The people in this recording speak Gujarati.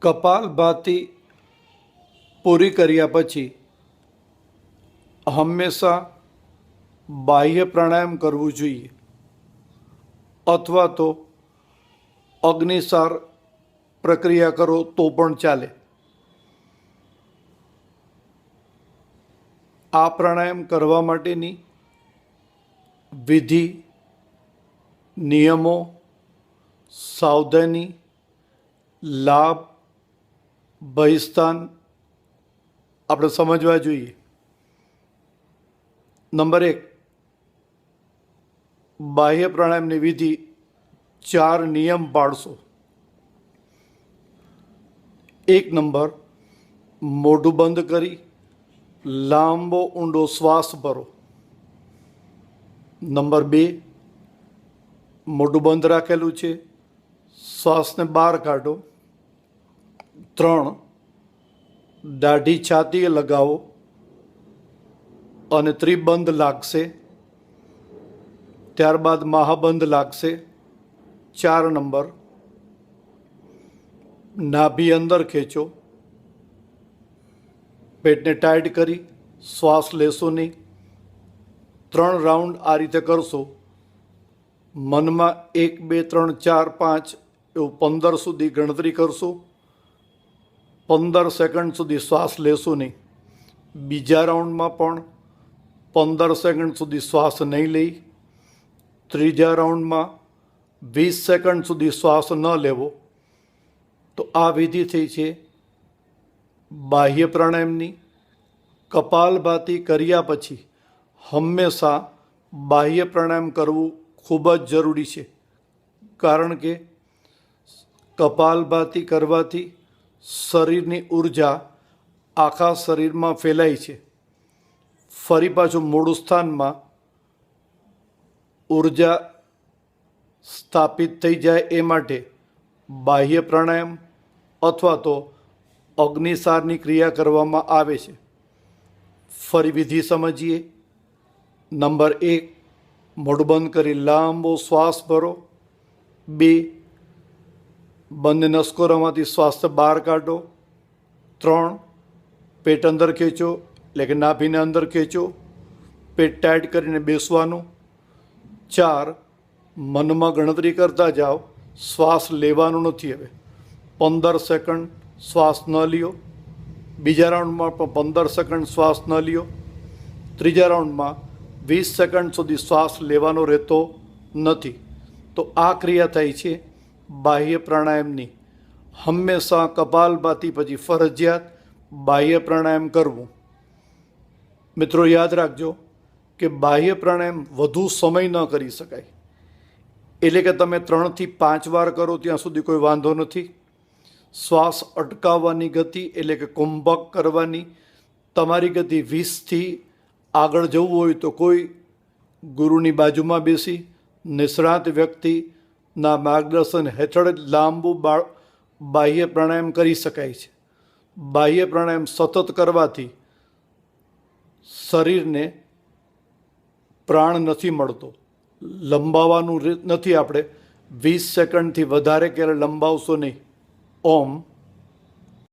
કપાલભાતિ પૂરી કર્યા પછી હંમેશા બાહ્ય પ્રાણાયામ કરવું જોઈએ અથવા તો અગ્નિસાર પ્રક્રિયા કરો તો પણ ચાલે. આ પ્રાણાયામ કરવા માટેની વિધિ, નિયમો, સાવધાની, લાભ, ભયસ્થાન આપણે સમજવા જોઈએ. નંબર 1, બાહ્ય પ્રાણાયામની વિધિ 4 નિયમ પાળશો. 1 નંબર, મોઢું બંધ કરી લાંબો ઊંડો શ્વાસ ભરો. નંબર 2, મોઢું બંધ રાખેલું છે, શ્વાસને બહાર કાઢો. 3, દાઢી છાતીએ લગાવો અને ત્રિબંધ લાગશે, ત્યારબાદ મહાબંધ લાગશે. 4 નંબર, નાભી અંદર ખેંચો, પેટને ટાઈટ કરી શ્વાસ લેશો નહીં. 3 રાઉન્ડ આ રીતે કરશો. મનમાં 1 2 3 4 5 એવું 15 સુધી ગણતરી કરશો. 15 સેકન્ડ સુધી શ્વાસ લેશો નહીં. બીજા રાઉન્ડમાં પણ 15 સેકન્ડ સુધી શ્વાસ નહીં લઈ. ત્રીજા રાઉન્ડમાં 20 સેકન્ડ સુધી શ્વાસ ન લેવો. તો આ વિધિ થઈ છે બાહ્ય પ્રાણાયામની. કપાલભાતિ કર્યા પછી હંમેશા બાહ્ય પ્રાણાયામ કરવું ખૂબ જ જરૂરી છે, કારણ કે કપાલભાતિ કરવાથી શરીરની ઉર્જા આખા શરીરમાં ફેલાય છે. ફરી પાછું મૂળ સ્થાનમાં ઉર્જા સ્થાપિત થઈ જાય એ માટે બાહ્ય પ્રાણાયામ અથવા તો અગ્નિસારની ક્રિયા કરવામાં આવે છે. ફરી વિધિ સમજીએ. નંબર 1, મોઢું બંધ કરી લાંબો શ્વાસ ભરો. 2, બંને નસકોરામાંથી શ્વાસને બહાર કાઢો. 3, પેટ અંદર ખેંચો, એટલે કે નાભીને અંદર ખેંચો, પેટ ટાઈટ કરીને બેસવાનું. 4, મનમાં ગણતરી કરતા જાઓ, શ્વાસ લેવાનું નથી. હવે 15 સેકન્ડ શ્વાસ ન લ્યો. બીજા રાઉન્ડમાં પણ 15 સેકન્ડ શ્વાસ ન લ્યો. ત્રીજા રાઉન્ડમાં 20 સેકન્ડ સુધી શ્વાસ લેવાનો રહેતો નથી. તો આ ક્રિયા થાય છે બાહ્ય પ્રાણાયામની. હંમેશા કપાલભાતિ પછી ફરજિયાત બાહ્ય પ્રાણાયામ કરવું. મિત્રો યાદ રાખજો કે બાહ્ય પ્રાણાયામ વધુ સમય ન કરી શકાય. એટલે કે તમે 3 થી 5 વાર કરો ત્યાં સુધી કોઈ વાંધો નથી. શ્વાસ અટકાવવાની ગતિ એટલે કે કુંભક કરવાની તમારી ગતિ 20થી આગળ જવું હોય તો કોઈ ગુરુની બાજુમાં બેસી નિષ્ણાત વ્યક્તિના માર્ગદર્શન હેઠળ જ લાંબુ બાહ્ય પ્રાણાયામ કરી શકાય છે. બાહ્ય પ્રાણાયામ સતત કરવાથી શરીરને પ્રાણ નથી મળતો. લંબાવવાનું નથી. આપણે 20 સેકન્ડથી વધારે ક્યારે લંબાવશો નહીં. ઓમ